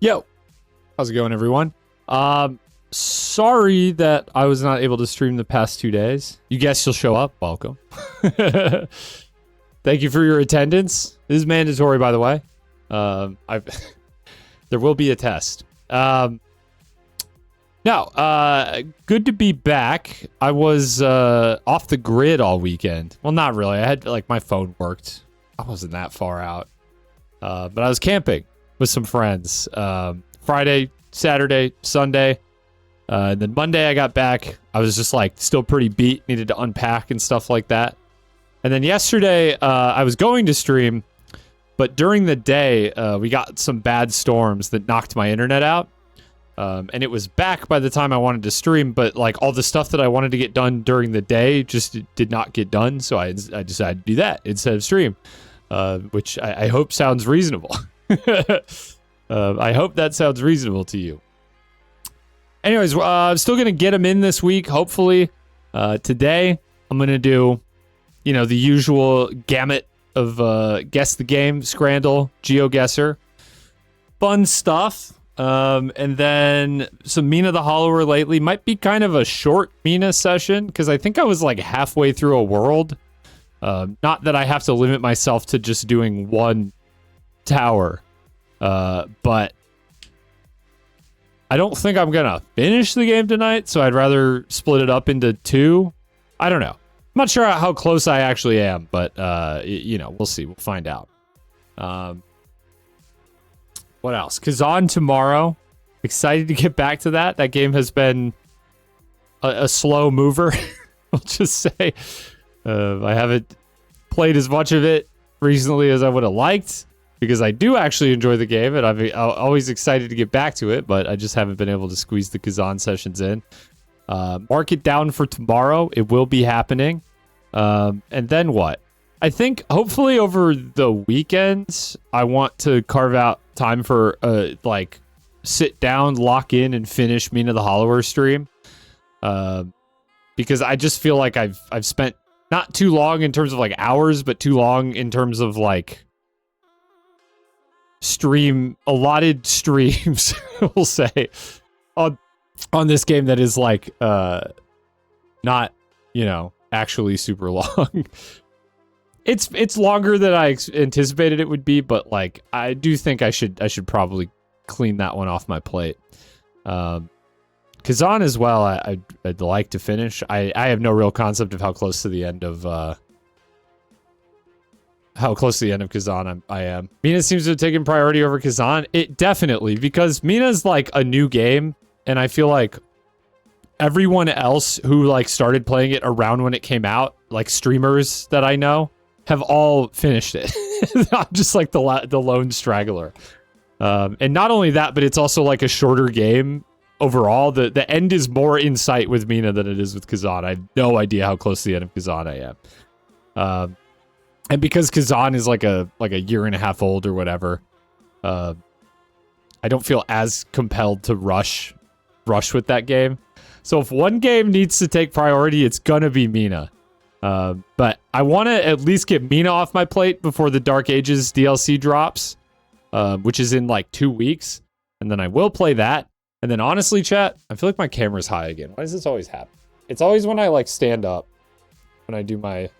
Yo, how's it going, everyone? Sorry that I was not able to stream the past 2 days. You guess you'll show up. Welcome. Thank you for your attendance. This is mandatory, by the way. There will be a test. Good to be back. I was off the grid all weekend. Well, not really. I had my phone worked. I wasn't that far out. But I was camping with some friends. Friday, Saturday, Sunday. And then Monday I got back. I was just still pretty beat, needed to unpack and stuff like that. And then yesterday I was going to stream, but during the day we got some bad storms that knocked my internet out. And it was back by the time I wanted to stream, but all the stuff that I wanted to get done during the day just did not get done. So I decided to do that instead of stream, which I hope sounds reasonable. I hope that sounds reasonable to you. Anyways, I'm still going to get them in this week, hopefully. Today, I'm going to do, the usual gamut of Guess the Game, Scrandle, Geoguessr. Fun stuff. And then some Mina the Hollower lately. Might be kind of a short Mina session, because I think I was halfway through a world. Not that I have to limit myself to just doing one tower. But I don't think I'm going to finish the game tonight, so I'd rather split it up into two. I don't know. I'm not sure how close I actually am, but, we'll see. We'll find out. What else? Kazan tomorrow. Excited to get back to that. That game has been a slow mover, I'll just say. I haven't played as much of it recently as I would have liked, because I do actually enjoy the game, and I'm always excited to get back to it, but I just haven't been able to squeeze the Kazan sessions in. Mark it down for tomorrow. It will be happening. And then what? I think hopefully over the weekends, I want to carve out time for sit down, lock in, and finish Mina the Hollower stream. Because I just feel like I've spent not too long in terms of hours, but too long in terms of allotted streams, we'll say, on this game that is not, actually super long. It's longer than I anticipated it would be, but I do think I should probably clean that one off my plate. Kazan as well, I'd like to finish. I have no real concept of how close to the end of Kazan I am. Mina seems to have taken priority over Kazan. It definitely, because Mina's a new game, and I feel like everyone else who started playing it around when it came out, streamers that I know, have all finished it. I'm just the lone straggler. And not only that, but it's also a shorter game overall. The end is more in sight with Mina than it is with Kazan. I have no idea how close to the end of Kazan I am. And because Kazan is a year and a half old or whatever, I don't feel as compelled to rush with that game. So if one game needs to take priority, it's gonna be Mina. But I want to at least get Mina off my plate before the Dark Ages DLC drops, which is in 2 weeks, and then I will play that. And then honestly, chat, I feel like my camera's high again. Why does this always happen? It's always when I stand up, when I do my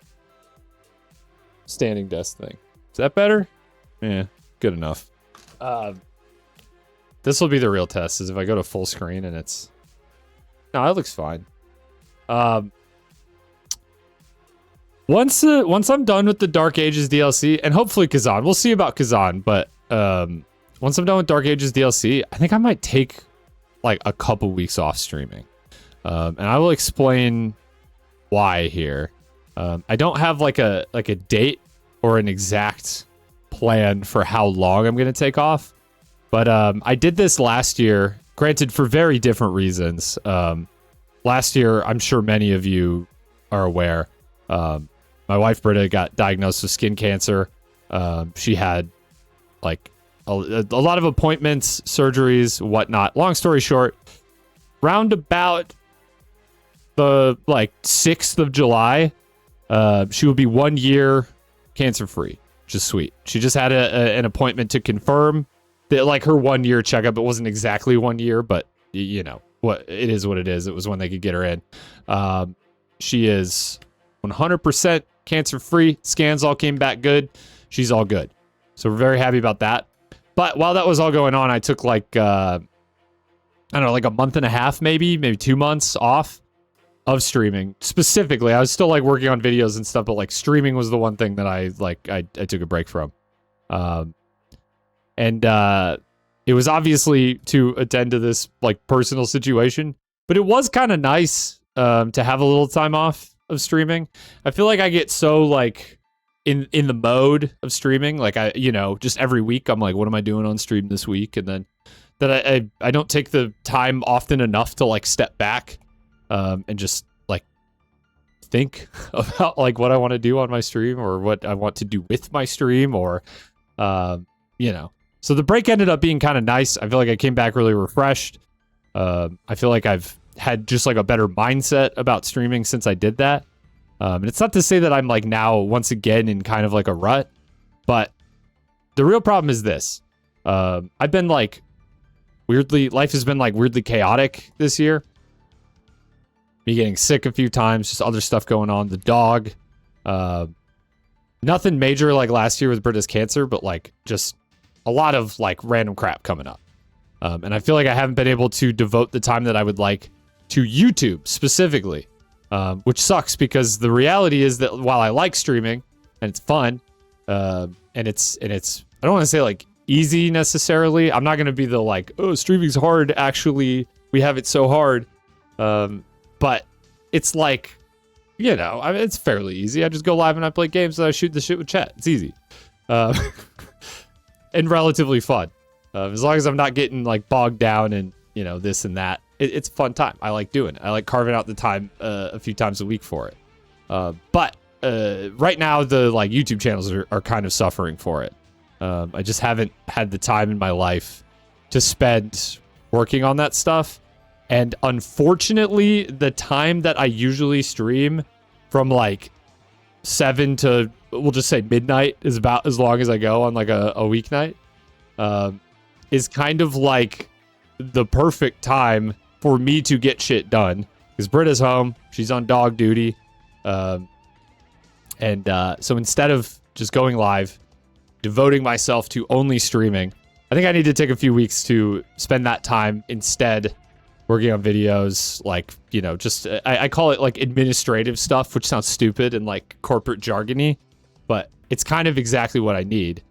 standing desk thing. Is that better? Yeah, good enough. This will be the real test, is if I go to full screen and it's... No, it looks fine. Once I'm done with the Dark Ages DLC, and hopefully Kazan, we'll see about Kazan, but once I'm done with Dark Ages DLC, I think I might take a couple weeks off streaming. And I will explain why here. I don't have a date or an exact plan for how long I'm going to take off, but I did this last year, granted for very different reasons. Last year, I'm sure many of you are aware, my wife Britta got diagnosed with skin cancer. She had a lot of appointments, surgeries, whatnot. Long story short, round about the 6th of July, she will be 1 year cancer free, which is sweet. She just had an appointment to confirm like her 1 year checkup. It wasn't exactly 1 year, but you know what it is. What it is. It was when they could get her in. She is 100% cancer free. Scans all came back good. She's all good. So we're very happy about that. But while that was all going on, I took like I don't know, like a month and a half, maybe 2 months off of streaming. Specifically, I was still like working on videos and stuff, but like streaming was the one thing that I took a break from. And it was obviously to attend to this like personal situation, but it was kind of nice to have a little time off of streaming. I feel like I get so like in the mode of streaming, like I, you know, just every week I'm like, what am I doing on stream this week? And then that I don't take the time often enough to like step back and just like think about like what I want to do on my stream or what I want to do with my stream or you know. So the break ended up being kind of nice. I feel like I came back really refreshed. I feel like I've had just like a better mindset about streaming since I did that. And it's not to say that I'm like now once again in kind of like a rut, but the real problem is this. I've been like life has been like weirdly chaotic this year. Me getting sick a few times, just other stuff going on. The dog, nothing major like last year with Britta's cancer, but like just a lot of like random crap coming up. And I feel like I haven't been able to devote the time that I would like to YouTube specifically, which sucks because the reality is that while I like streaming and it's fun, and it's I don't want to say like easy necessarily. I'm not going to be the like, oh, streaming's hard. Actually, we have it so hard. But it's like, you know, I mean, it's fairly easy. I just go live and I play games and I shoot the shit with chat. It's easy. And relatively fun. As long as I'm not getting like bogged down and, you know, this and that, it's a fun time. I like doing it. I like carving out the time a few times a week for it. But right now the like YouTube channels are kind of suffering for it. I just haven't had the time in my life to spend working on that stuff. And unfortunately, the time that I usually stream from like 7 to, we'll just say midnight is about as long as I go on like a weeknight, is kind of like the perfect time for me to get shit done. Because Britta's home, she's on dog duty. So instead of just going live, devoting myself to only streaming, I think I need to take a few weeks to spend that time instead working on videos, like, you know, just, I call it like administrative stuff, which sounds stupid and like corporate jargony, but it's kind of exactly what I need.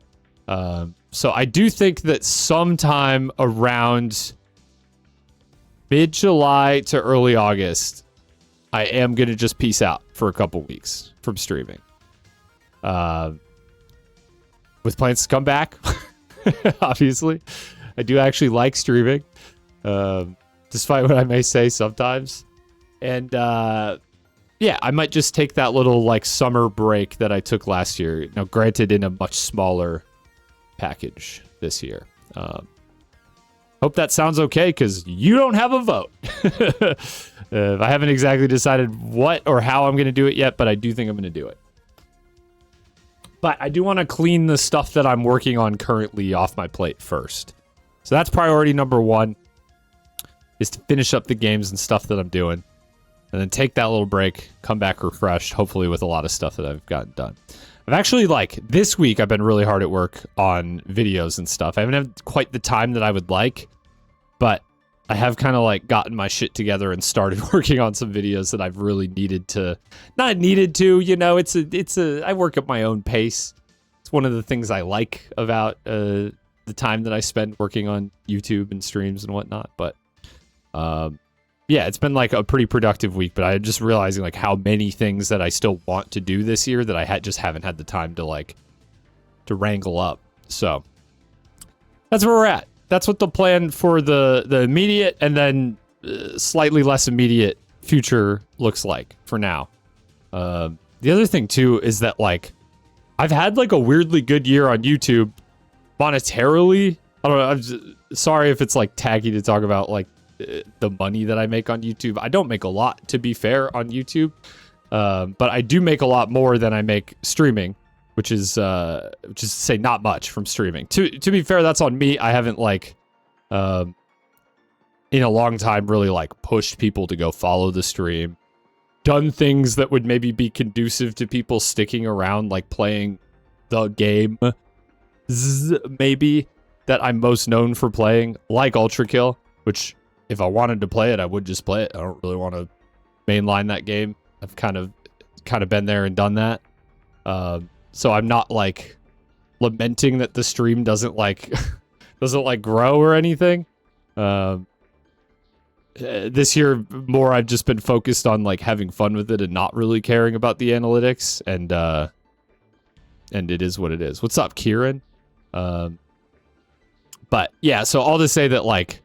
So I do think that sometime around mid-July to early August, I am going to just peace out for a couple weeks from streaming. With plans to come back, obviously. I do actually like streaming. Despite what I may say sometimes. And yeah, I might just take that little like summer break that I took last year. Now, granted, in a much smaller package this year. Hope that sounds okay, because you don't have a vote. I haven't exactly decided what or how I'm going to do it yet, but I do think I'm going to do it. But I do want to clean the stuff that I'm working on currently off my plate first. So that's priority number one. Is to finish up the games and stuff that I'm doing. And then take that little break, come back refreshed, hopefully with a lot of stuff that I've gotten done. I've actually, like, this week I've been really hard at work on videos and stuff. I haven't had quite the time that I would like, but I have kind of, like, gotten my shit together and started working on some videos that I've really needed to... Not needed to, you know, I work at my own pace. It's one of the things I like about the time that I spend working on YouTube and streams and whatnot, but... yeah, it's been like a pretty productive week, but I'm just realizing like how many things that I still want to do this year that I just haven't had the time to like to wrangle up. So that's where we're at. That's what the plan for the immediate and then slightly less immediate future looks like for now. The other thing too is that like I've had like a weirdly good year on YouTube monetarily. I don't know. I'm sorry if it's like tacky to talk about like the money that I make on YouTube. I don't make a lot, to be fair, on YouTube, but I do make a lot more than I make streaming, which is to say not much from streaming. To be fair, that's on me. I haven't like in a long time really like pushed people to go follow the stream, done things that would maybe be conducive to people sticking around, like playing the game maybe that I'm most known for playing, like Ultra Kill, which if I wanted to play it, I would just play it. I don't really want to mainline that game. I've kind of been there and done that. So I'm not like lamenting that the stream doesn't like grow or anything. This year more I've just been focused on like having fun with it and not really caring about the analytics, and it is what it is. What's up, Kieran? But yeah, so all to say that like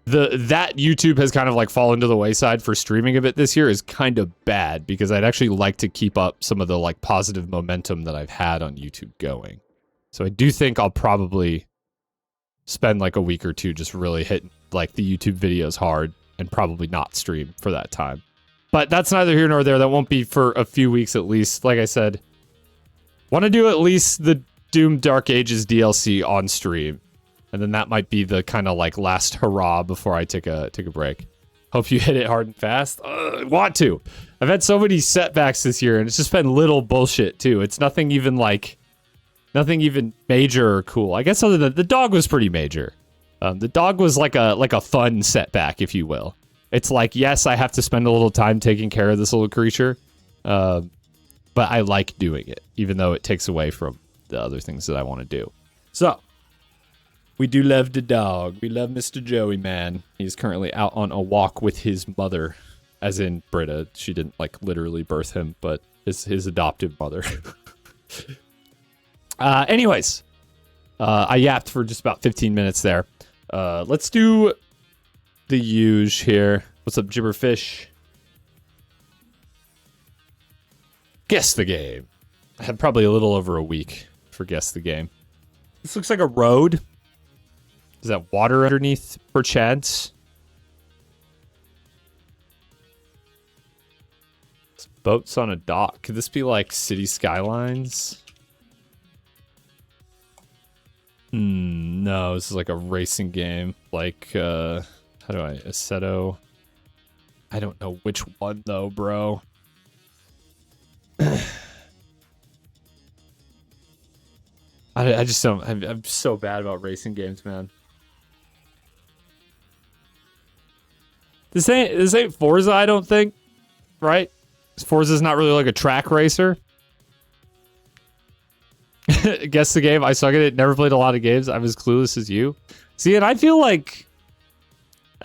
that YouTube has kind of like fallen to the wayside for streaming a bit this year is kind of bad, because I'd actually like to keep up some of the like positive momentum that I've had on YouTube going. So I do think I'll probably spend like a week or two just really hitting like the YouTube videos hard and probably not stream for that time. But that's neither here nor there. That won't be for a few weeks at least. Like I said, want to do at least the Doom Dark Ages DLC on stream. And then that might be the kind of like last hurrah before I take a break. Hope you hit it hard and fast. Want to. I've had so many setbacks this year, and it's just been little bullshit too. It's nothing even major or cool. I guess other than the dog was pretty major. The dog was like a fun setback, if you will. It's like, yes, I have to spend a little time taking care of this little creature, but I like doing it, even though it takes away from the other things that I want to do. So, we do love the dog. We love Mr. Joey, man. He's currently out on a walk with his mother, as in Britta. She didn't like literally birth him, but his adoptive mother. Anyways, I yapped for just about 15 minutes there. Let's do the huge here. What's up, Gibberfish? Guess the game. I had probably a little over a week for guess the game. This looks like a road. Is that water underneath, perchance? It's boats on a dock. Could this be like City Skylines? No, this is like a racing game. Like, how do I... Assetto? I don't know which one, though, bro. I just don't... I'm so bad about racing games, man. This ain't Forza, I don't think. Right? Forza's not really like a track racer. Guess the game. I suck at it. Never played a lot of games. I'm as clueless as you. See, and I feel like...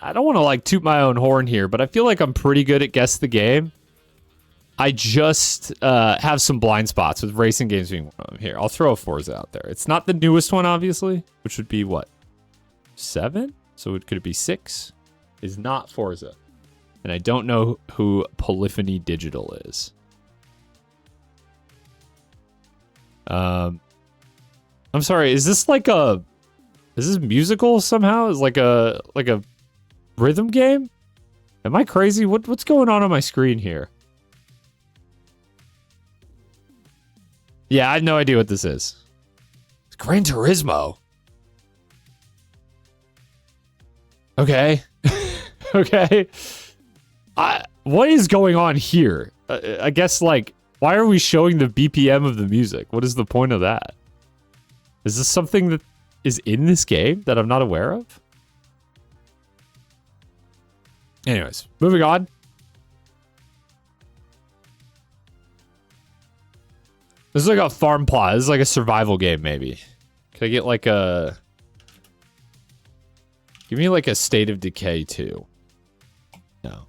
I don't want to like toot my own horn here, but I feel like I'm pretty good at guess the game. I just have some blind spots with racing games being one of them. Here, I'll throw a Forza out there. It's not the newest one, obviously, which would be what? 7? So could it be 6? Is not Forza. And I don't know who Polyphony Digital is. I'm sorry, is this like a... Is this musical somehow? Is like a rhythm game? Am I crazy? What's going on my screen here? Yeah, I have no idea what this is. It's Gran Turismo. Okay. Okay. What is going on here? I guess, like, why are we showing the BPM of the music? What is the point of that? Is this something that is in this game that I'm not aware of? Anyways, moving on. This is like a farm plot. This is like a survival game, maybe. Can I get like a... Give me like a State of Decay 2. No.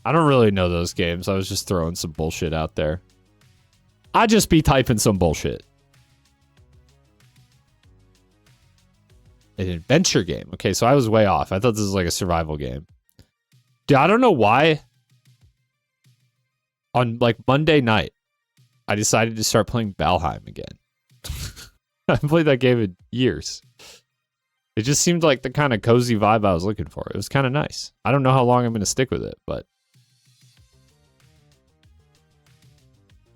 I don't really know those games. I was just throwing some bullshit out there. I just be typing some bullshit. An adventure game. Okay, so I was way off. I thought this was like a survival game. Dude, I don't know why. On like Monday night, I decided to start playing Valheim again. I haven't played that game in years. It just seemed like the kind of cozy vibe I was looking for. It was kind of nice. I don't know how long I'm going to stick with it, but...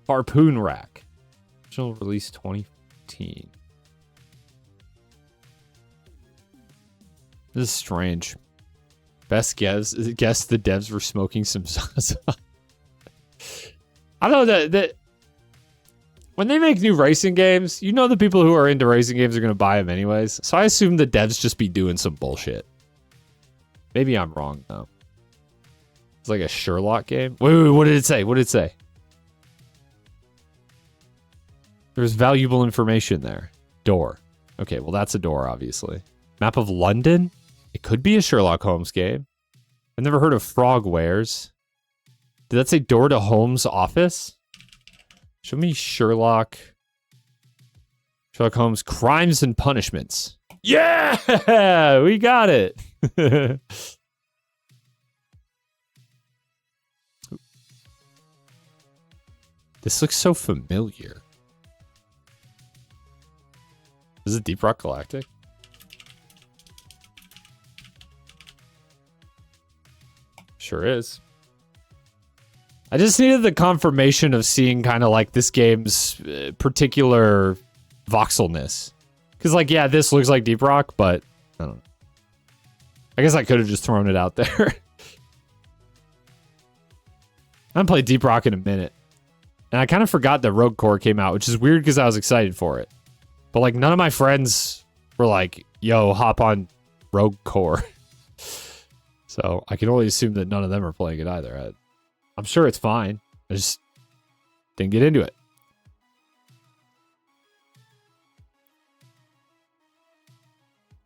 Harpoon Rack. Original release 2014. This is strange. Best guess the devs were smoking some Zaza. I don't know that when they make new racing games, you know the people who are into racing games are going to buy them anyways. So I assume the devs just be doing some bullshit. Maybe I'm wrong though. It's like a Sherlock game. Wait, what did it say? What did it say? There's valuable information there. Door. Okay, well that's a door, obviously. Map of London? It could be a Sherlock Holmes game. I've never heard of Frogwares. Did that say door to Holmes' office? Show me Sherlock Holmes Crimes and Punishments. Yeah! We got it! This looks so familiar. Is it Deep Rock Galactic? Sure is. I just needed the confirmation of seeing kind of like this game's particular voxelness. Because like, yeah, this looks like Deep Rock, but I don't know. I guess I could have just thrown it out there. I haven't played Deep Rock in a minute. And I kind of forgot that Rogue Core came out, which is weird because I was excited for it. But like none of my friends were like, yo, hop on Rogue Core. So I can only assume that none of them are playing it either. I'm sure it's fine. I just didn't get into it.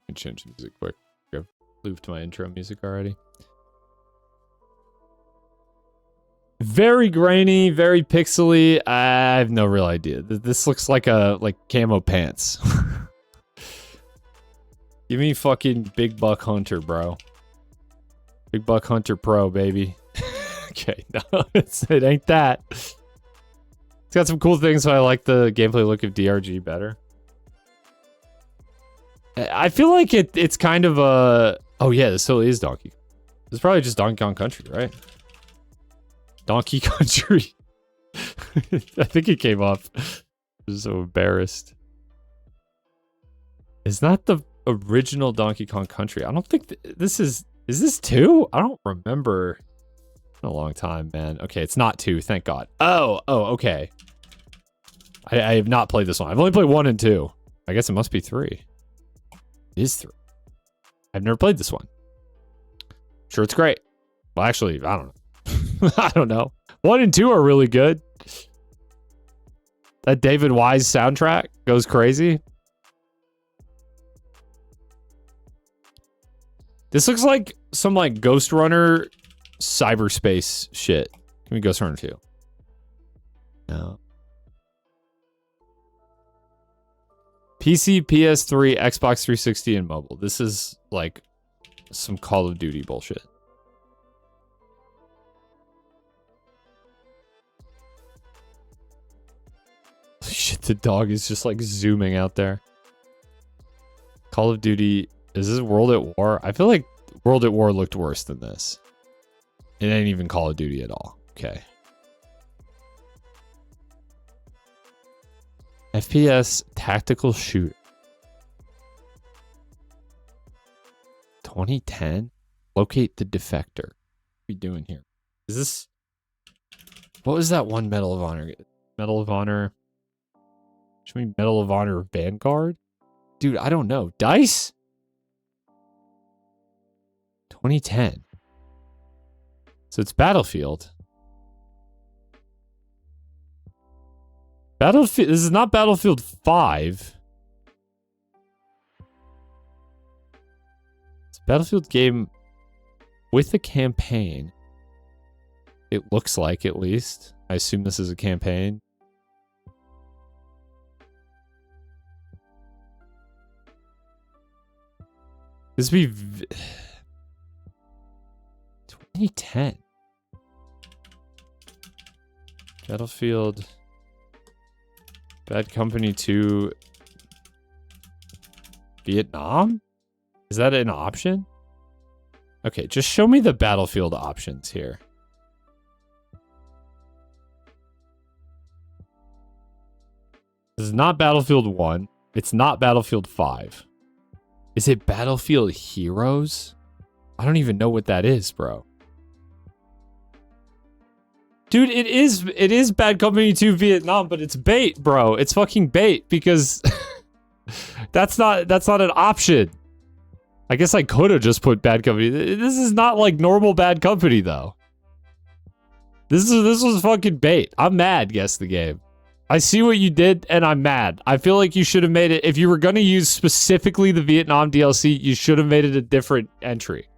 I can change the music quick. I've looped my intro music already. Very grainy, very pixely. I have no real idea. This looks like camo pants. Give me fucking Big Buck Hunter, bro. Big Buck Hunter Pro, baby. Okay, no, it ain't that. It's got some cool things, so I like the gameplay look of DRG better. I feel like it's kind of a... Oh yeah, this totally is Donkey. It's probably just Donkey Kong Country, right? Donkey Country. I think it came up. I'm so embarrassed. Is that the original Donkey Kong Country? I don't think this is... Is this 2? I don't remember. It's been a long time, man. Okay, it's not 2, thank God. Oh, okay. I have not played this one. I've only played 1 and 2. I guess it must be 3. It is 3. I've never played this one. Sure, it's great. Well, actually, I don't know. I don't know. 1 and 2 are really good. That David Wise soundtrack goes crazy. This looks like some like Ghost Runner cyberspace shit. Give me Ghost Runner 2. No. PC, PS3, Xbox 360, and mobile. This is like some Call of Duty bullshit. Shit, the dog is just like zooming out there. Call of Duty. Is this World at War? I feel like World at War looked worse than this. It ain't even Call of Duty at all. Okay. FPS tactical shooter. 2010? Locate the defector. What are we doing here? Is this... What was that one Medal of Honor? Medal of Honor... Show me Medal of Honor Vanguard? Dude, I don't know. DICE? 2010. So it's Battlefield. Battlefield. This is not Battlefield 5. It's a Battlefield game with a campaign. It looks like, at least. I assume this is a campaign. This would be 2010. Battlefield. Bad Company 2. Vietnam? Is that an option? Okay, just show me the Battlefield options here. This is not Battlefield 1. It's not Battlefield 5. Is it Battlefield Heroes? I don't even know what that is, bro. Dude, it is Bad Company 2 Vietnam, but it's bait, bro. It's fucking bait because that's not an option. I guess I could have just put Bad Company. This is not like normal Bad Company though. This was fucking bait. I'm mad, Guess the Game. I see what you did and I'm mad. I feel like you should have made it, if you were going to use specifically the Vietnam DLC, you should have made it a different entry.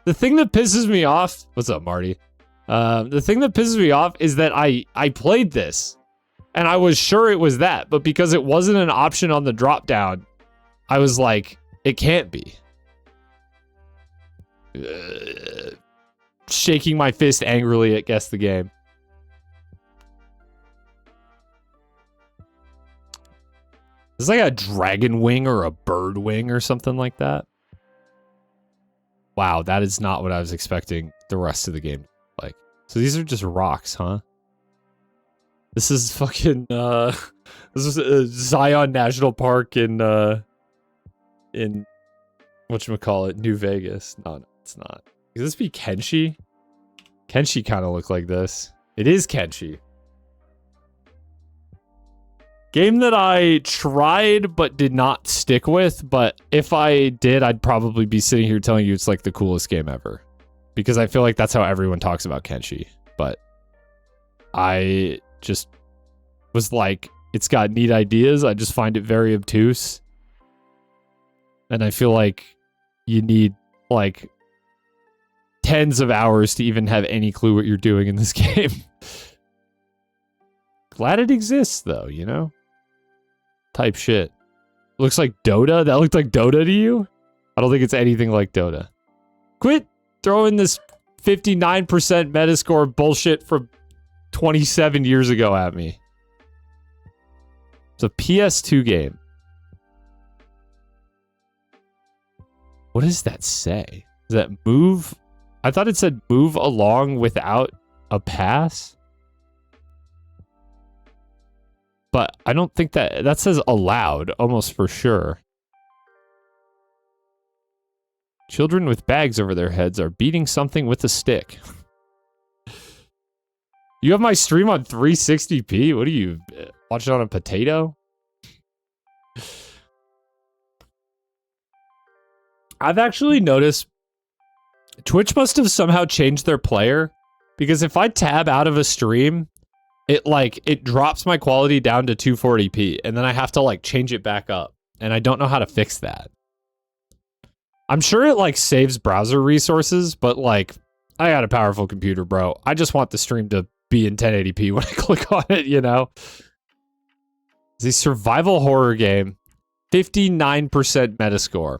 The thing that pisses me off, what's up, Marty? The thing that pisses me off is that I played this and I was sure it was that, but because it wasn't an option on the drop down, I was like, it can't be. Shaking my fist angrily at Guess the Game. Is like a dragon wing or a bird wing or something like that. Wow, that is not what I was expecting the rest of the game to look like. So these are just rocks, huh? This is fucking this is Zion National Park in whatchamacallit, New Vegas. No, it's not. Could this be Kenshi? Kenshi kind of look like this. It is Kenshi. Game that I tried but did not stick with, but if I did, I'd probably be sitting here telling you it's like the coolest game ever. Because I feel like that's how everyone talks about Kenshi. But I just was like, it's got neat ideas. I just find it very obtuse. And I feel like you need like tens of hours to even have any clue what you're doing in this game. Glad it exists though, you know? Type shit. Looks like Dota? That looked like Dota to you? I don't think it's anything like Dota. Quit throwing this 59% Metascore bullshit from 27 years ago at me. It's a PS2 game. What does that say? Does that move? I thought it said move along without a pass. But I don't think that says allowed, almost for sure. Children with bags over their heads are beating something with a stick. You have my stream on 360p? What are you, watching on a potato? I've actually noticed Twitch must have somehow changed their player, because if I tab out of a stream, it drops my quality down to 240p, and then I have to like change it back up, and I don't know how to fix that. I'm sure it like saves browser resources, but like I got a powerful computer, bro. I just want the stream to be in 1080p when I click on it, you know? It's a survival horror game, 59% Metascore.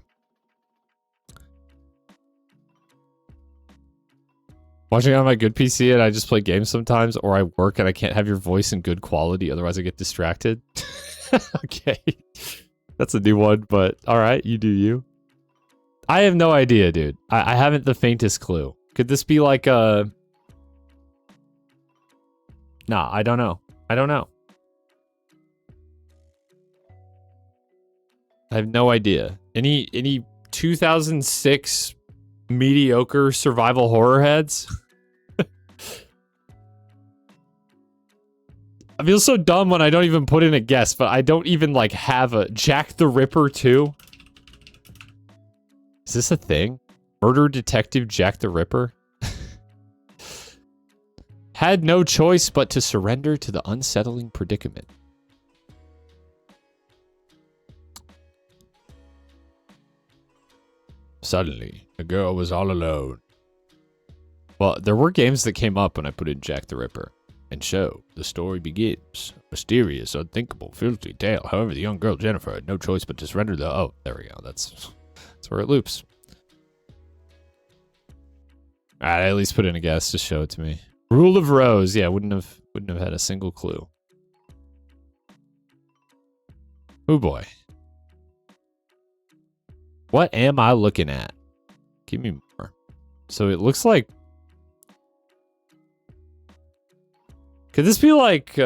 Watching on my good PC and I just play games sometimes, or I work and I can't have your voice in good quality, otherwise I get distracted. Okay. That's a new one, but alright, you do you. I have no idea, dude. I haven't the faintest clue. Could this be like a... Nah, I don't know. I don't know. I have no idea. Any 2006 mediocre survival horror heads? I feel so dumb when I don't even put in a guess, but I don't even like have a Jack the Ripper 2. Is this a thing? Murder Detective Jack the Ripper? Had no choice but to surrender to the unsettling predicament. Suddenly, the girl was all alone. Well, there were games that came up when I put in Jack the Ripper. And so, the story begins. Mysterious, unthinkable, filthy tale. However, the young girl, Jennifer, had no choice but to surrender the... Oh, there we go. That's where it loops. Alright, I at least put in a guess. Just show it to me. Rule of Rose. Yeah, wouldn't have had a single clue. Oh boy. What am I looking at? Give me more. So it looks like... Could this be like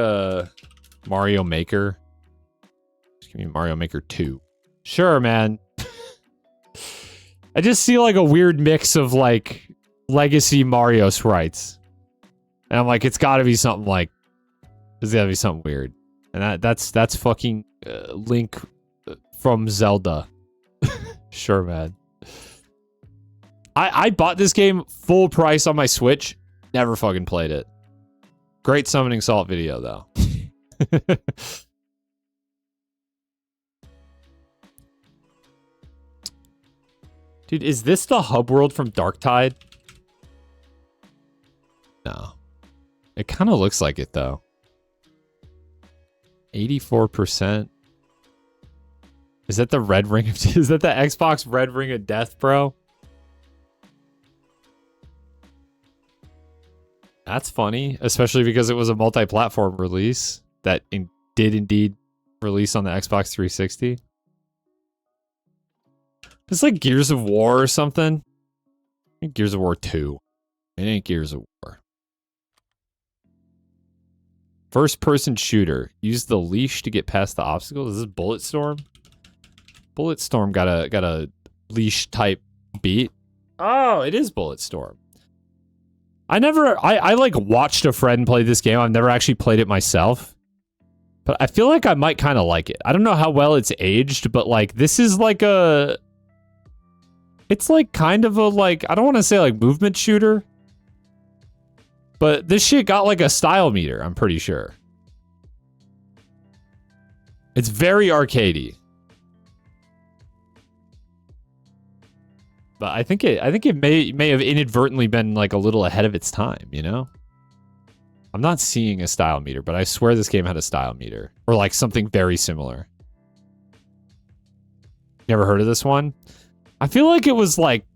Mario Maker? Just give me Mario Maker 2. Sure, man. I just see like a weird mix of like legacy Mario sprites. And I'm like, it's gotta be something like, there's gotta be something weird. And that's fucking Link from Zelda. Sure, man. I bought this game full price on my Switch. Never fucking played it. Great Summoning Salt video, though. Dude, is this the hub world from Darktide? No. It kind of looks like it, though. 84%. Is that the red ring of... Is that the Xbox red ring of death, bro? That's funny, especially because it was a multi-platform release that did indeed release on the Xbox 360. It's like Gears of War or something. I think Gears of War 2. It ain't Gears of War. First-person shooter. Use the leash to get past the obstacles. Is this Bulletstorm? Bulletstorm got a leash type beat. Oh, it is Bulletstorm. I like watched a friend play this game. I've never actually played it myself. But I feel like I might kind of like it. I don't know how well it's aged, but like this is like a... It's like kind of a like, I don't want to say like movement shooter. But this shit got like a style meter, I'm pretty sure. It's very arcadey. But I think it may have inadvertently been like a little ahead of its time, you know? I'm not seeing a style meter, but I swear this game had a style meter. Or like something very similar. Never heard of this one? I feel like it was like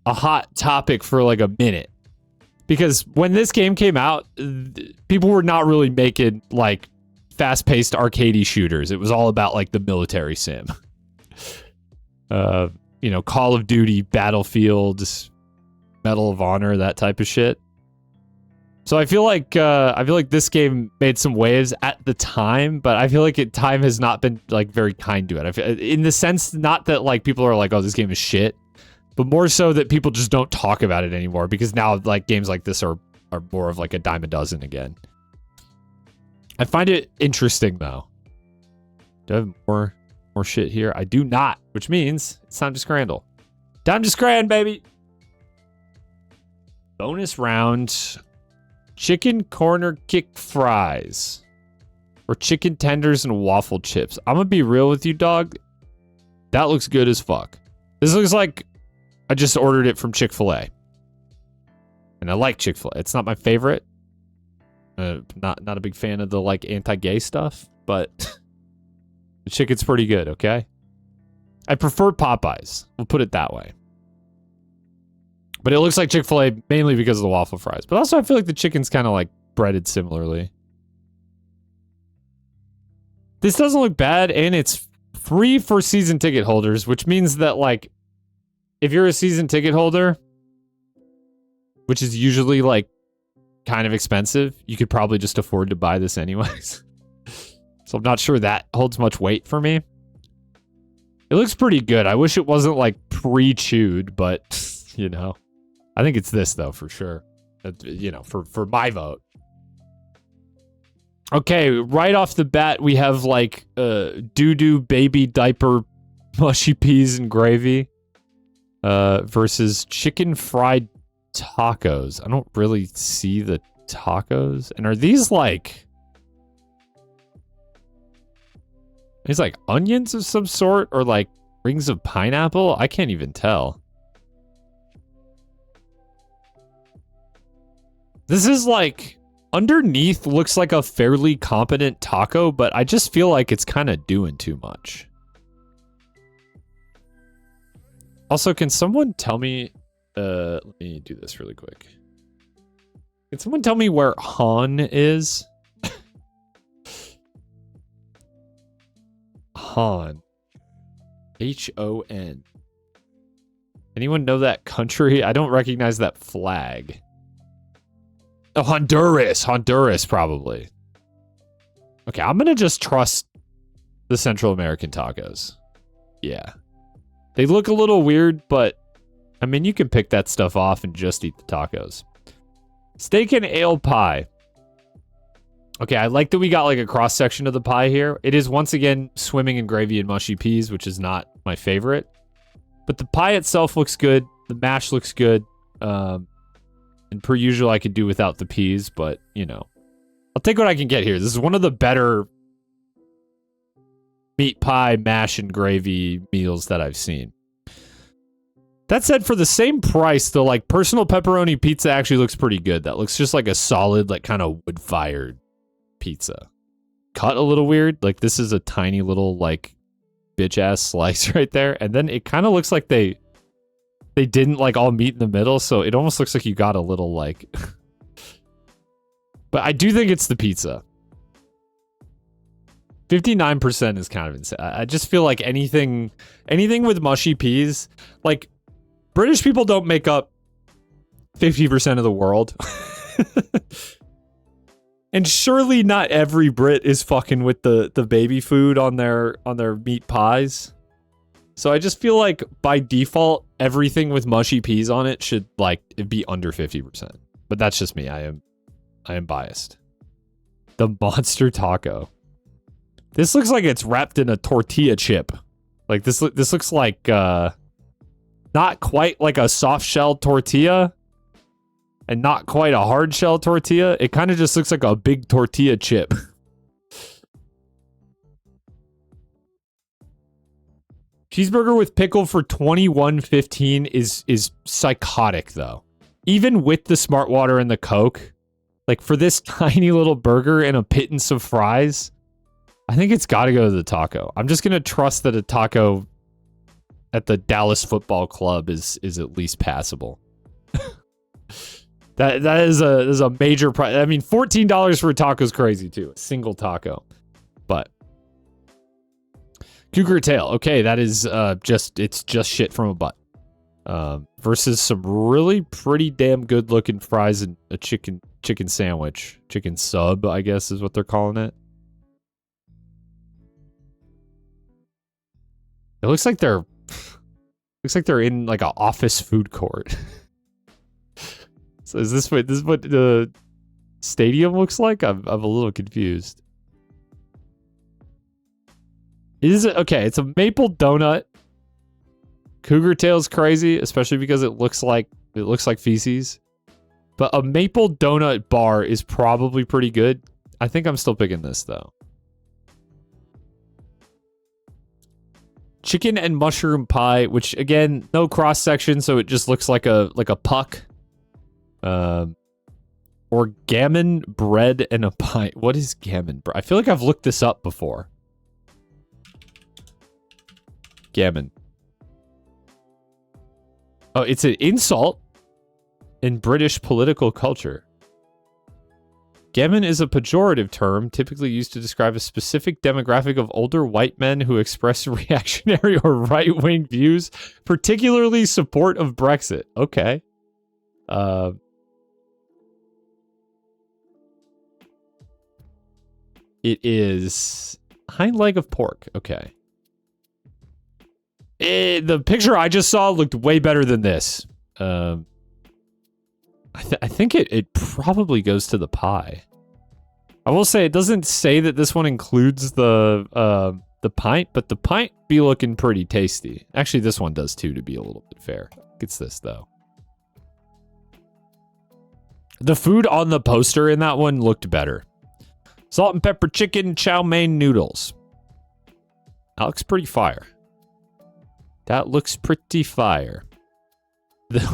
a hot topic for like a minute. Because when this game came out, people were not really making like fast-paced arcadey shooters. It was all about like the military sim. You know, Call of Duty, Battlefield, Medal of Honor, that type of shit. So I feel like this game made some waves at the time, but I feel like time has not been like very kind to it. In the sense, not that like people are like, oh, this game is shit, but more so that people just don't talk about it anymore because now like games like this are more of like a dime a dozen again. I find it interesting though. Do I have more shit here? I do not, which means it's time to Scrandle. Time to Scran, baby! Bonus round. Chicken corner kick fries. Or chicken tenders and waffle chips. I'm gonna be real with you, dog. That looks good as fuck. This looks like I just ordered it from Chick-fil-A. And I like Chick-fil-A. It's not my favorite. Not a big fan of the like anti-gay stuff, but the chicken's pretty good, okay? I prefer Popeyes. We'll put it that way. But it looks like Chick-fil-A mainly because of the waffle fries. But also I feel like the chicken's kind of like breaded similarly. This doesn't look bad, and it's free for season ticket holders, which means that like if you're a season ticket holder, which is usually like kind of expensive, you could probably just afford to buy this anyways. So I'm not sure that holds much weight for me. It looks pretty good. I wish it wasn't like pre-chewed, but you know, I think it's this though for sure. You know, for my vote. Okay, right off the bat, we have like doo-doo baby diaper mushy peas and gravy versus chicken fried tacos. I don't really see the tacos. And are these like onions of some sort or like rings of pineapple? I can't even tell. This is like underneath looks like a fairly competent taco, but I just feel like it's kind of doing too much. Also, can someone tell me let me do this really quick. Can someone tell me where Han is? Han. H-O-N. Anyone know that country? I don't recognize that flag. Oh, Honduras. Honduras, probably. Okay, I'm gonna just trust the Central American tacos. Yeah. They look a little weird, but I mean, you can pick that stuff off and just eat the tacos. Steak and ale pie. Okay, I like that we got like a cross section of the pie here. It is once again swimming in gravy and mushy peas, which is not my favorite. But the pie itself looks good. The mash looks good. And per usual, I could do without the peas, but you know, I'll take what I can get here. This is one of the better meat pie, mash, and gravy meals that I've seen. That said, for the same price, the like personal pepperoni pizza actually looks pretty good. That looks just like a solid, like kind of wood-fired pizza. Cut a little weird. Like this is a tiny little like bitch-ass slice right there. And then it kind of looks like they didn't like all meet in the middle. So it almost looks like you got a little like... But I do think it's the pizza. 59% is kind of insane. I just feel like anything with mushy peas, like British people don't make up 50% of the world. And surely not every Brit is fucking with the baby food on their meat pies. So I just feel like by default, everything with mushy peas on it should like be under 50%. But that's just me. I am biased. The monster taco. This looks like it's wrapped in a tortilla chip. Like this looks like not quite like a soft shell tortilla and not quite a hard shell tortilla. It kind of just looks like a big tortilla chip. Cheeseburger with pickle for $21.15 is psychotic though. Even with the Smart Water and the Coke, like for this tiny little burger and a pittance of fries, I think it's got to go to the taco. I'm just going to trust that a taco at the Dallas Football Club is at least passable. That is a major price. I mean, $14 for a taco is crazy too. A single taco. But Cougar tail. Okay, that is it's just shit from a butt. Versus some really pretty damn good looking fries and a chicken sandwich. Chicken sub, I guess is what they're calling it. It looks like they're in like an office food court. So is this what the stadium looks like? I'm a little confused. Is it okay? It's a maple donut. Cougar tail's crazy, especially because it looks like feces. But a maple donut bar is probably pretty good. I think I'm still picking this though. Chicken and mushroom pie, which again, no cross section, so it just looks like a puck. Or gammon bread and a pie. What is gammon bread? I feel like I've looked this up before. Gammon. Oh, it's an insult in British political culture. Gammon is a pejorative term typically used to describe a specific demographic of older white men who express reactionary or right-wing views, particularly support of Brexit. Okay. It is hind leg of pork. Okay. The picture I just saw looked way better than this. I think it probably goes to the pie. I will say it doesn't say that this one includes the pint, but the pint be looking pretty tasty. Actually, this one does too, to be a little bit fair. It's this though. The food on the poster in that one looked better. Salt and pepper chicken, chow mein noodles. That looks pretty fire. That looks pretty fire.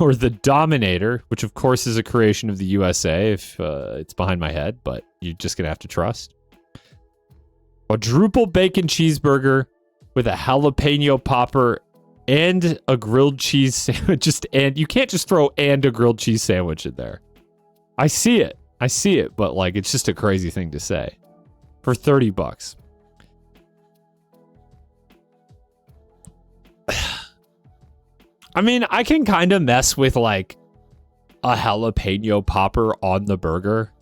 Or the Dominator, which of course is a creation of the USA if it's behind my head, but you're just going to have to trust. Quadruple bacon cheeseburger with a jalapeno popper and a grilled cheese sandwich. And you can't just throw and a grilled cheese sandwich in there. I see it, but like it's just a crazy thing to say. For $30. I mean, I can kind of mess with like a jalapeno popper on the burger,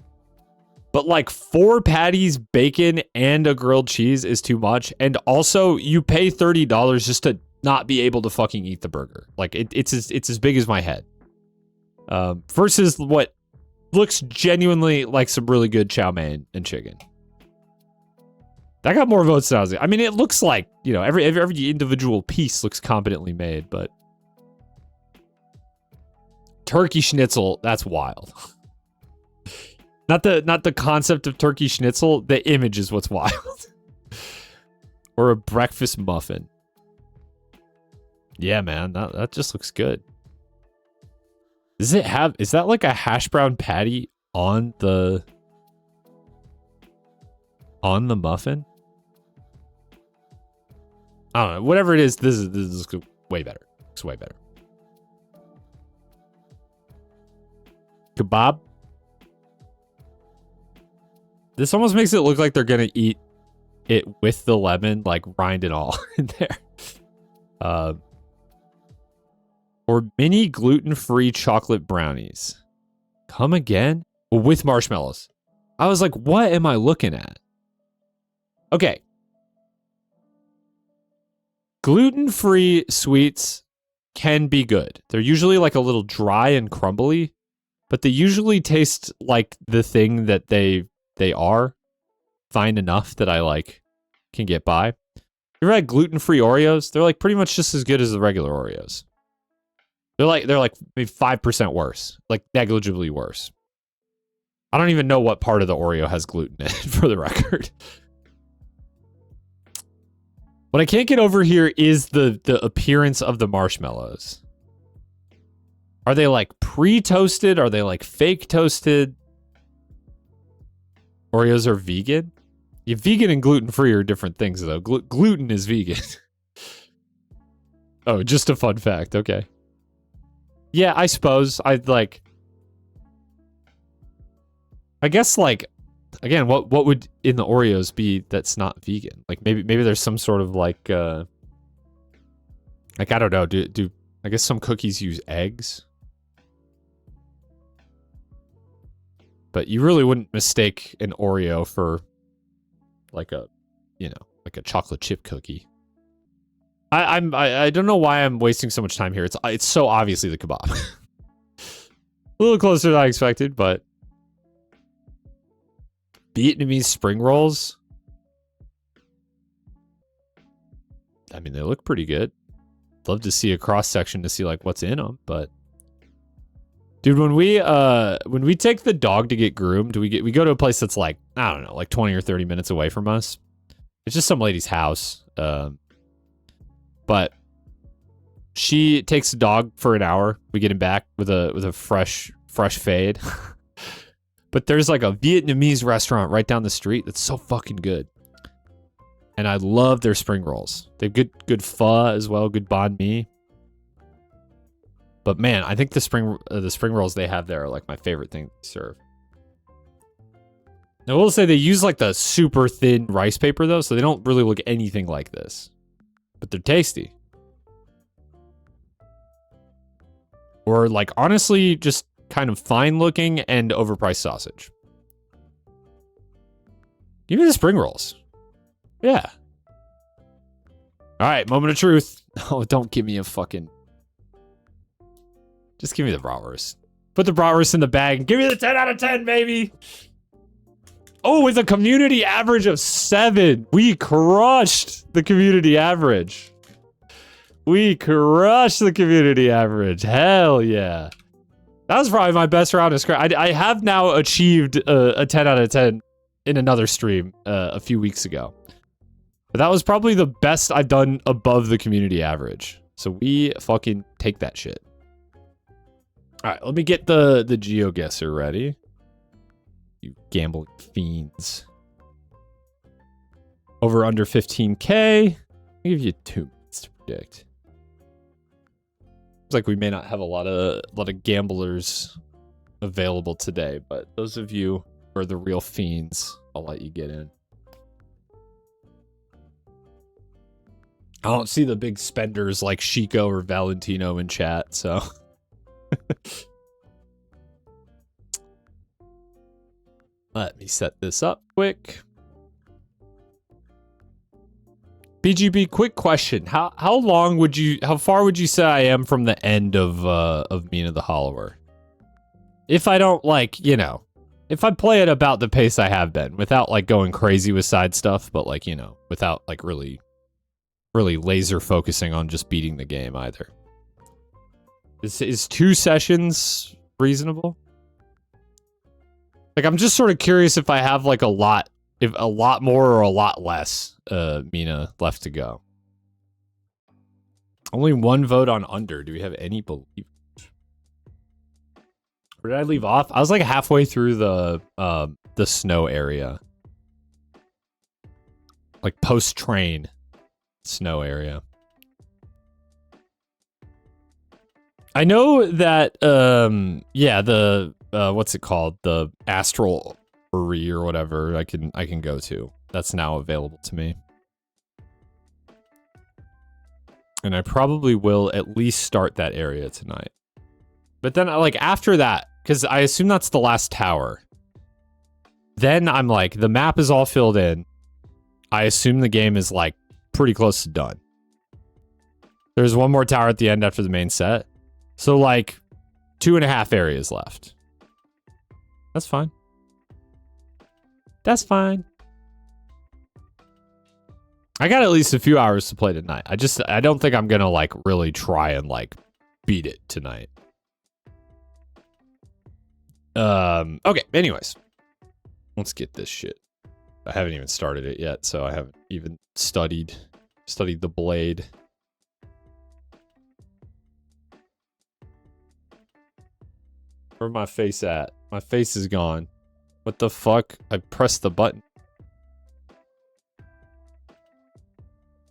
But like 4 patties, bacon, and a grilled cheese is too much. And also, you pay $30 just to not be able to fucking eat the burger. Like it's as big as my head. Versus what looks genuinely like some really good chow mein and chicken. That got more votes than I was. I mean, it looks like, you know, every individual piece looks competently made, but turkey schnitzel, that's wild. Not the concept of turkey schnitzel, the image is what's wild. Or a breakfast muffin. Yeah, man, that just looks good. Is that like a hash brown patty on the muffin? I don't know. Whatever it is, this is way better. It's way better. Kebab. This almost makes it look like they're gonna eat it with the lemon, like rind and all in there. Or mini gluten-free chocolate brownies. Come again? Well, with marshmallows. I was like, what am I looking at? Okay. Gluten-free sweets can be good. They're usually like a little dry and crumbly, but they usually taste like the thing that they are. Fine enough that I like can get by. You ever had gluten-free Oreos? They're like pretty much just as good as the regular Oreos. They're like maybe 5% worse, like negligibly worse. I don't even know what part of the Oreo has gluten in it, for the record. What I can't get over here is the appearance of the marshmallows. Are they like pre-toasted? Are they like fake toasted? Oreos are vegan? Yeah, vegan and gluten-free are different things, though. Gluten is vegan. Oh, just a fun fact. Okay. Yeah, I suppose. I guess, like, again, what would in the Oreos be that's not vegan? Like, maybe there's some sort of, like I don't know. Do I guess some cookies use eggs? But you really wouldn't mistake an Oreo for, like a, you know, like a chocolate chip cookie. I don't know why I'm wasting so much time here. It's so obviously the kebab. A little closer than I expected, but Vietnamese spring rolls. I mean, they look pretty good. Love to see a cross section to see like what's in them, but dude, when we take the dog to get groomed, we go to a place that's like, I don't know, like 20 or 30 minutes away from us. It's just some lady's house. But she takes the dog for an hour. We get him back with a fresh fade. But there's like a Vietnamese restaurant right down the street that's so fucking good. And I love their spring rolls. They have good pho as well, good banh mi. But man, I think the spring rolls they have there are like my favorite thing to serve. Now, I will say they use like the super thin rice paper though, so they don't really look anything like this. But they're tasty. Or like honestly just kind of fine looking and overpriced sausage. Give me the spring rolls. Yeah. All right, moment of truth. Oh, don't give me a fucking... Just give me the bratwurst. Put the bratwurst in the bag and give me the 10 out of 10, baby. Oh, with a community average of 7. We crushed the community average. We crushed the community average. Hell yeah. That was probably my best round of Scrandle. I have now achieved a 10 out of 10 in another stream a few weeks ago. But that was probably the best I've done above the community average. So we fucking take that shit. All right, let me get the Geoguessr ready. You gambling fiends. Over under 15K. I'll give you 2 minutes to predict. Looks like we may not have a lot of gamblers available today, but those of you who are the real fiends, I'll let you get in. I don't see the big spenders like Chico or Valentino in chat, so... Let me set this up quick. BGB, quick question. How far would you say I am from the end of Mina the Hollower? If I don't like, you know, if I play it about the pace I have been, without like going crazy with side stuff, but like, you know, without like really laser focusing on just beating the game either. Is 2 sessions reasonable? Like, I'm just sort of curious if I have like a lot more or a lot less Mina left to go. Only 1 vote on under. Do we have any belief? Where did I leave off? I was like halfway through the snow area. Like post-train snow area. I know that yeah, the what's it called? The Astral Orrery or whatever I can go to. That's now available to me. And I probably will at least start that area tonight. But then like after that, because I assume that's the last tower. Then I'm like, the map is all filled in. I assume the game is like pretty close to done. There's 1 more tower at the end after the main set. So like 2.5 areas left. That's fine. That's fine. I got at least a few hours to play tonight. I don't think I'm gonna like really try and like beat it tonight. Okay, anyways. Let's get this shit. I haven't even started it yet, so I haven't even studied the blade. Where's my face at? My face is gone. What the fuck? I pressed the button.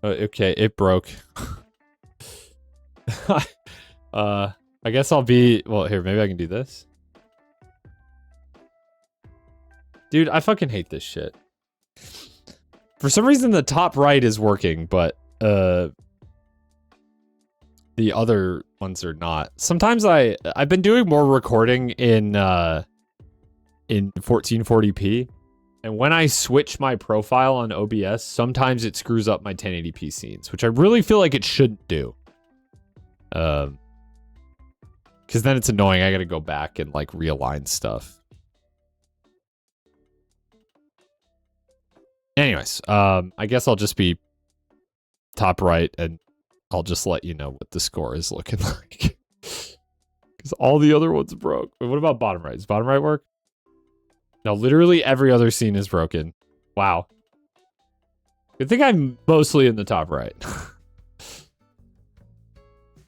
Okay, it broke. I guess I'll be... Well, here, maybe I can do this. Dude, I fucking hate this shit. For some reason, the top right is working, but the other ones are not. Sometimes I've been doing more recording in 1440p, and when I switch my profile on OBS, sometimes it screws up my 1080p scenes, which I really feel like it shouldn't do. Because then it's annoying. I gotta go back and like realign stuff. Anyways, I guess I'll just be top right, and I'll just let you know what the score is looking like. Because all the other ones broke. Wait, what about bottom right? Does bottom right work? No, literally every other scene is broken. Wow. I think I'm mostly in the top right.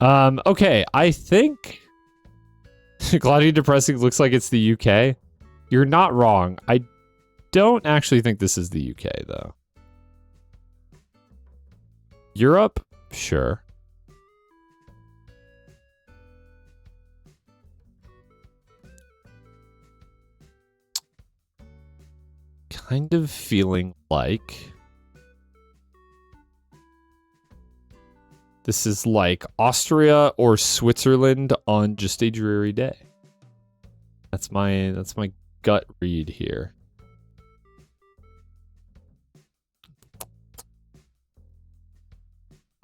Okay, I think Claudia Depressing looks like it's the UK. You're not wrong. I don't actually think this is the UK, though. Europe? Sure. Kind of feeling like this is like Austria or Switzerland on just a dreary day. That's my gut read here.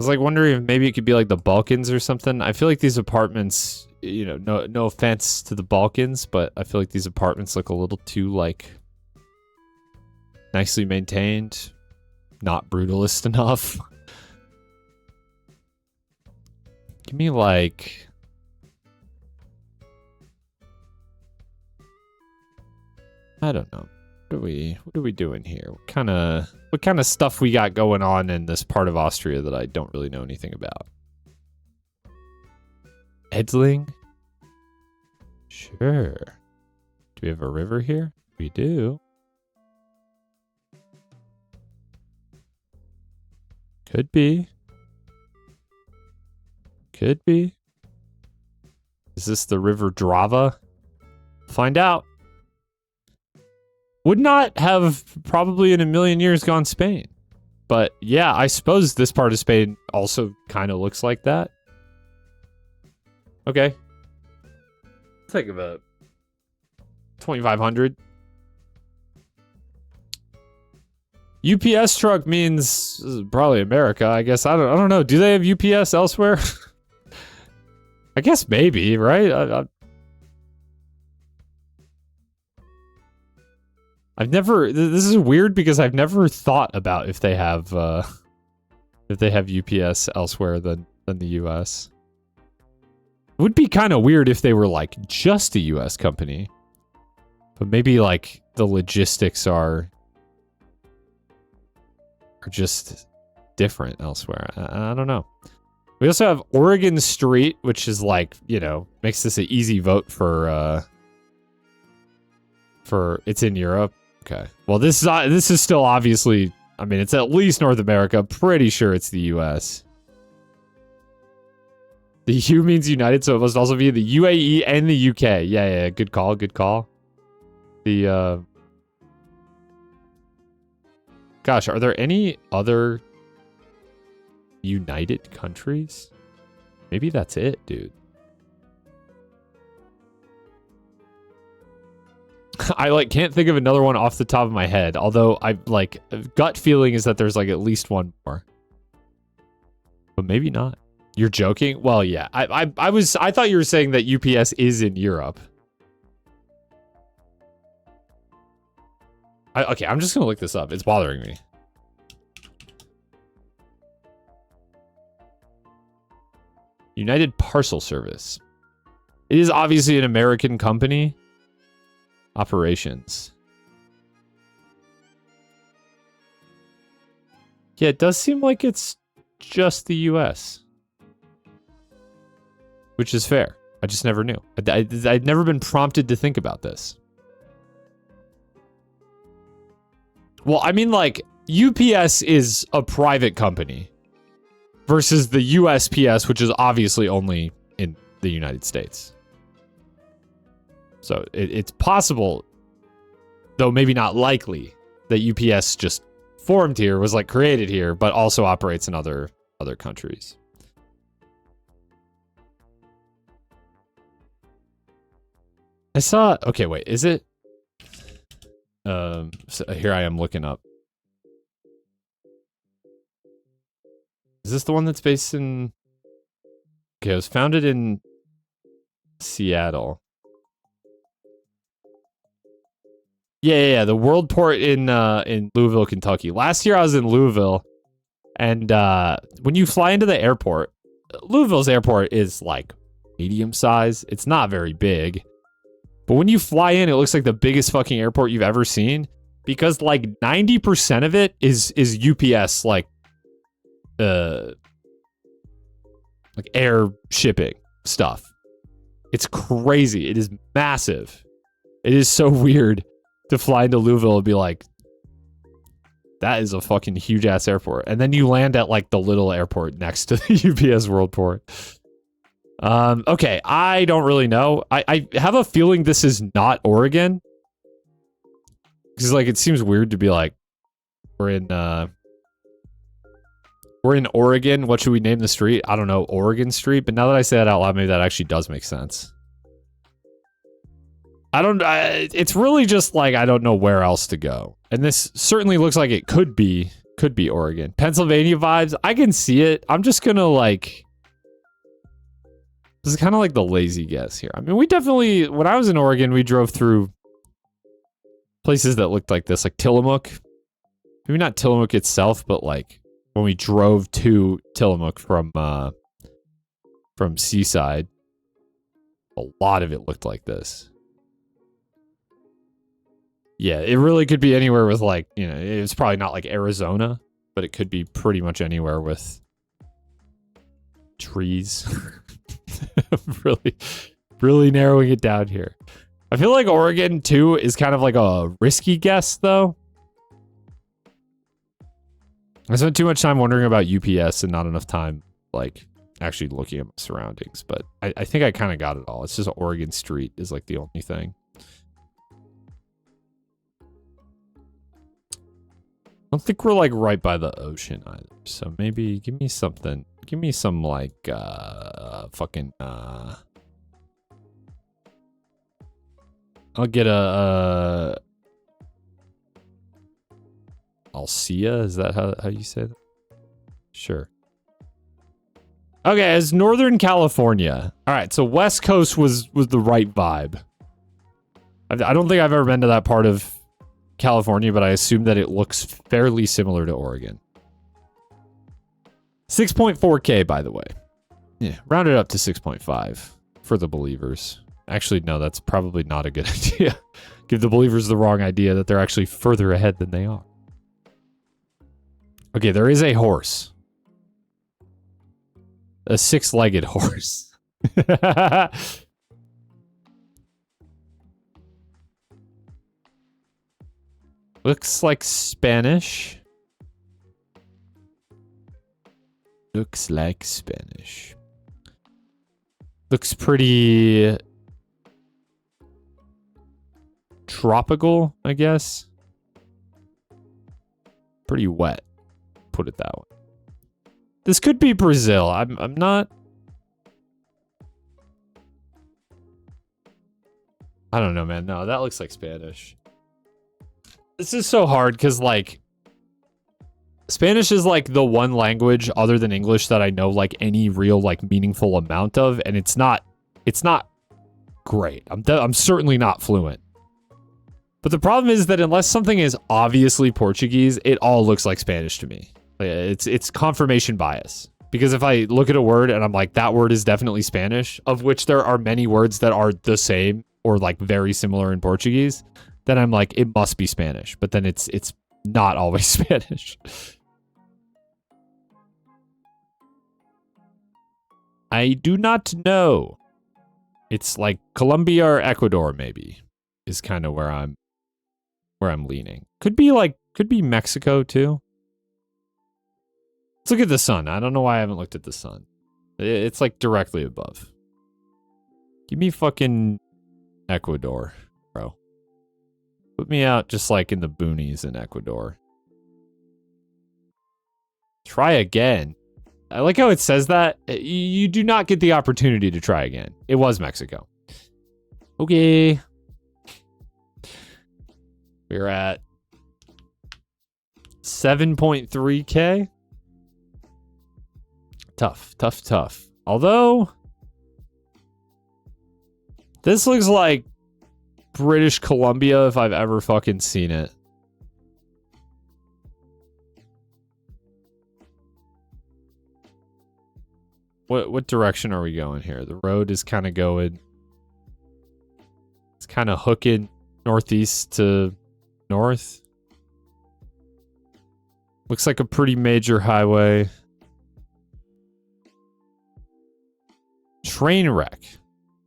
I was like wondering if maybe it could be like the Balkans or something. I feel like these apartments, you know, no offense to the Balkans, but I feel like these apartments look a little too like nicely maintained, not brutalist enough. Give me like I don't know. What are we doing here? What kind of stuff we got going on in this part of Austria that I don't really know anything about? Edling? Sure. Do we have a river here? We do. Could be. Could be. Is this the River Drava? Find out. Would not have probably in a million years gone Spain. But yeah, I suppose this part of Spain also kind of looks like that. Okay. Think of a 2,500. UPS truck means probably America, I guess. I don't know. Do they have UPS elsewhere? I guess maybe, right? I've never. This is weird because I've never thought about if they have UPS elsewhere than the US. It would be kind of weird if they were like just a US company, but maybe like the logistics are just different elsewhere. I don't know. We also have Oregon Street, which is like, you know, makes this an easy vote for it's in Europe. Okay. Well, this is still obviously, I mean, it's at least North America. Pretty sure it's the US. The U means United, so it must also be the UAE and the UK. Yeah, good call, good call. The gosh, are there any other United countries? Maybe that's it, dude. I like can't think of another one off the top of my head, although I like gut feeling is that there's like at least one more. But maybe not. You're joking? Well, yeah. I thought you were saying that UPS is in Europe. Okay, I'm just gonna look this up. It's bothering me. United Parcel Service. It is obviously an American company. Operations. Yeah, it does seem like it's just the US. Which is fair. I just never knew. I'd never been prompted to think about this. Well, I mean, like, UPS is a private company versus the USPS, which is obviously only in the United States. So it's possible, though maybe not likely, that UPS just formed here, was like created here, but also operates in other countries. I saw, okay, wait, is it? So here I am looking up. Is this the one that's based in? Okay, it was founded in Seattle. Yeah. The World Port in Louisville, Kentucky. Last year I was in Louisville, and when you fly into the airport, Louisville's airport is like medium size. It's not very big. But when you fly in, it looks like the biggest fucking airport you've ever seen, because like 90% of it is UPS, like air shipping stuff. It's crazy. It is massive. It is so weird to fly into Louisville and be like, that is a fucking huge ass airport. And then you land at like the little airport next to the UPS World Port. Okay, I don't really know. I have a feeling this is not Oregon. Because like it seems weird to be like, we're in Oregon. What should we name the street? I don't know, Oregon Street. But now that I say that out loud, maybe that actually does make sense. It's really just like I don't know where else to go. And this certainly looks like it could be Oregon. Pennsylvania vibes. I can see it. I'm just gonna like. This is kind of like the lazy guess here. I mean, we definitely, when I was in Oregon, we drove through places that looked like this, like Tillamook. Maybe not Tillamook itself, but like when we drove to Tillamook from Seaside, a lot of it looked like this. Yeah, it really could be anywhere with like, you know, it's probably not like Arizona, but it could be pretty much anywhere with trees. really narrowing it down here. I feel like Oregon too is kind of like a risky guess though. I spent too much time wondering about UPS and not enough time like actually looking at my surroundings, but I think I kind of got it all. It's just Oregon Street is like the only thing. I don't think we're like right by the ocean either. So maybe give me something. Give me some like fucking I'll get a Alcia? Is that how you say that? Sure. Okay, as Northern California. All right, so West Coast was the right vibe. I don't think I've ever been to that part of California, but I assume that it looks fairly similar to Oregon. 6.4K, by the way. Yeah, round it up to 6.5 for the believers. Actually, no, that's probably not a good idea. Give the believers the wrong idea that they're actually further ahead than they are. Okay, there is a horse. A six-legged horse. Looks like Spanish. Looks like Spanish. Looks pretty tropical, I guess. Pretty wet, put it that way. This could be Brazil. I'm not. I don't know, man. No, that looks like Spanish. This is so hard because, like, Spanish is, like, the one language other than English that I know, like, any real, like, meaningful amount of, and it's not great. I'm certainly not fluent. But the problem is that unless something is obviously Portuguese, it all looks like Spanish to me. It's confirmation bias. Because if I look at a word and I'm like, that word is definitely Spanish, of which there are many words that are the same or, like, very similar in Portuguese, then I'm like, it must be Spanish. But then it's not always Spanish. I do not know. It's like Colombia or Ecuador, maybe, is kind of where I'm leaning. Could be Mexico too. Let's look at the sun. I don't know why I haven't looked at the sun. It's like directly above. Give me fucking Ecuador, bro. Put me out just like in the boonies in Ecuador. Try again. I like how it says that. You do not get the opportunity to try again. It was Mexico. Okay. We're at 7.3K. Tough. Although, this looks like British Columbia if I've ever fucking seen it. What direction are we going here? The road is kind of going... It's kind of hooking northeast to north. Looks like a pretty major highway. Train wreck.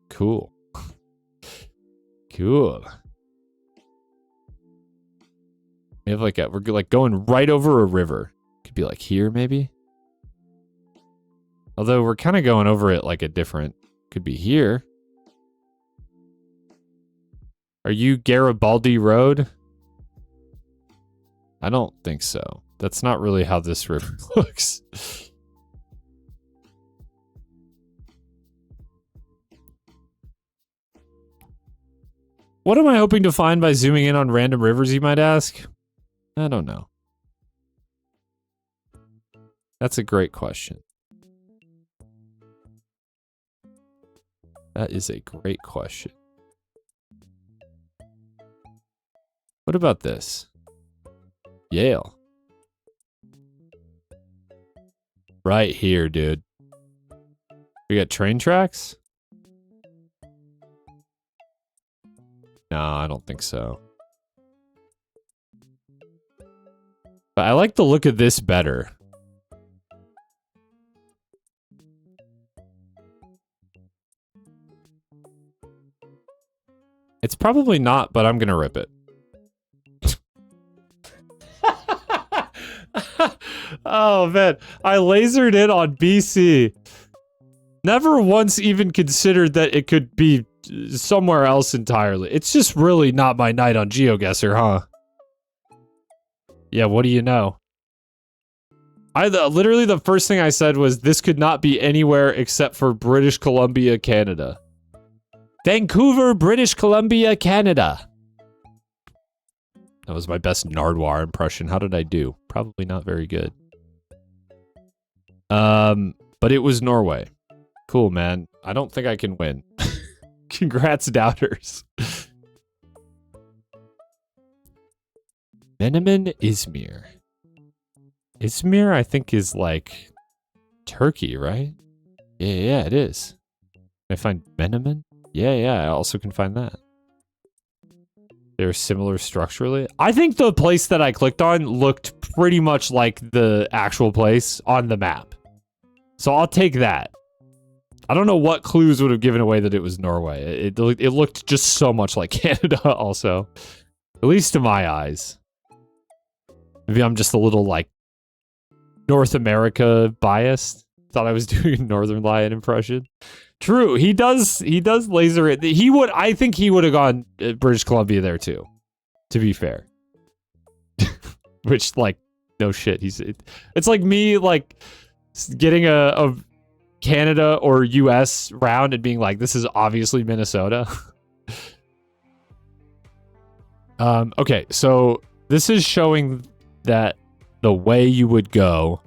Cool. Cool. We have like we're like going right over a river. Could be like here maybe. Although we're kind of going over it like a different, could be here. Are you Garibaldi Road? I don't think so. That's not really how this river looks. What am I hoping to find by zooming in on random rivers, you might ask? I don't know. That's a great question. That is a great question. What about this? Yale. Right here, dude. We got train tracks? No, I don't think so. But I like the look of this better. It's probably not, but I'm gonna rip it. Oh, man. I lasered in on BC. Never once even considered that it could be somewhere else entirely. It's just really not my night on Geoguessr, huh? Yeah, what do you know? Literally the first thing I said was this could not be anywhere except for British Columbia, Canada. Vancouver, British Columbia, Canada. That was my best Nardwuar impression. How did I do? Probably not very good. But it was Norway. Cool, man. I don't think I can win. Congrats, doubters. Menemen Izmir. Izmir, I think, is like Turkey, right? Yeah, it is. Can I find Menemen? Yeah, I also can find that. They're similar structurally. I think the place that I clicked on looked pretty much like the actual place on the map. So I'll take that. I don't know what clues would have given away that it was Norway. It looked just so much like Canada also. At least to my eyes. Maybe I'm just a little, like, North America biased. Thought I was doing a Northern Lion impression. True, he does laser it. I think he would have gone British Columbia there too, to be fair. Which, like, no shit. It's like me, like, getting a Canada or US round and being like, this is obviously Minnesota. Okay, so this is showing that the way you would go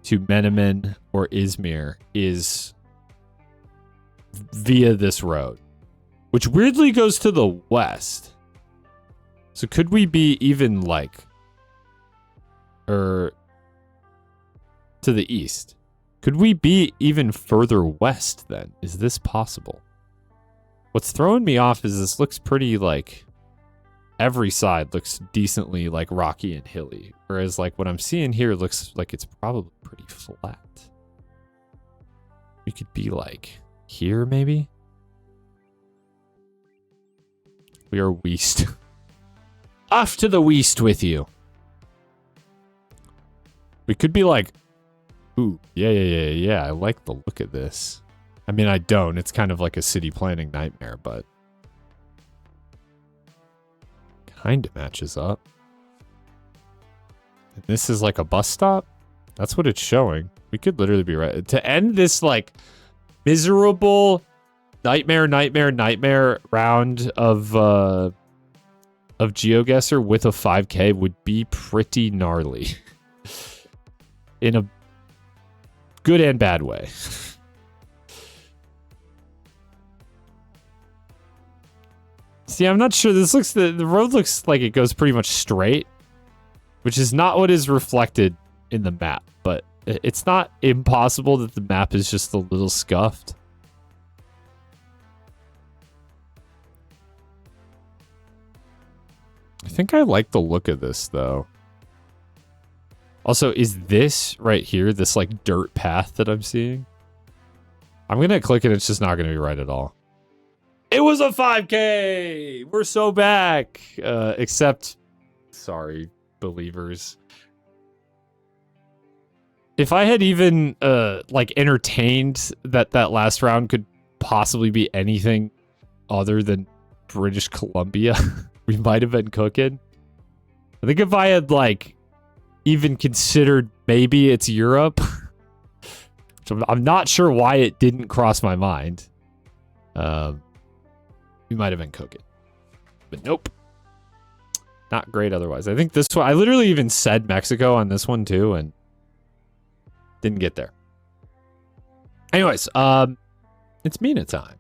to Menemen or Izmir is via this road, which weirdly goes to the west. So could we be even like, or to the east? Could we be even further west then? Is this possible? What's throwing me off is this looks pretty like every side looks decently like rocky and hilly. Whereas like what I'm seeing here looks like it's probably pretty flat. We could be like here maybe? We are west. Off to the west with you. We could be like, ooh, yeah. I like the look of this. I mean, I don't. It's kind of like a city planning nightmare, but kind of matches up. And this is like a bus stop? That's what it's showing. We could literally be right. To end this like miserable nightmare round of Geoguessr with a 5K would be pretty gnarly. In a good and bad way. See, I'm not sure. This looks, the road looks like it goes pretty much straight, which is not what is reflected in the map, but it's not impossible that the map is just a little scuffed. I think I like the look of this though. Also, is this right here, this like dirt path that I'm seeing? I'm going to click it. It's just not going to be right at all. It was a 5K. We're so back. Except, sorry, believers. If I had even like entertained that last round could possibly be anything other than British Columbia, we might have been cooking. I think if I had like even considered maybe it's Europe, which I'm not sure why it didn't cross my mind. We might have been cooking, but nope. Not great otherwise. I think this one, I literally even said Mexico on this one too, and didn't get there. Anyways, it's Mina time.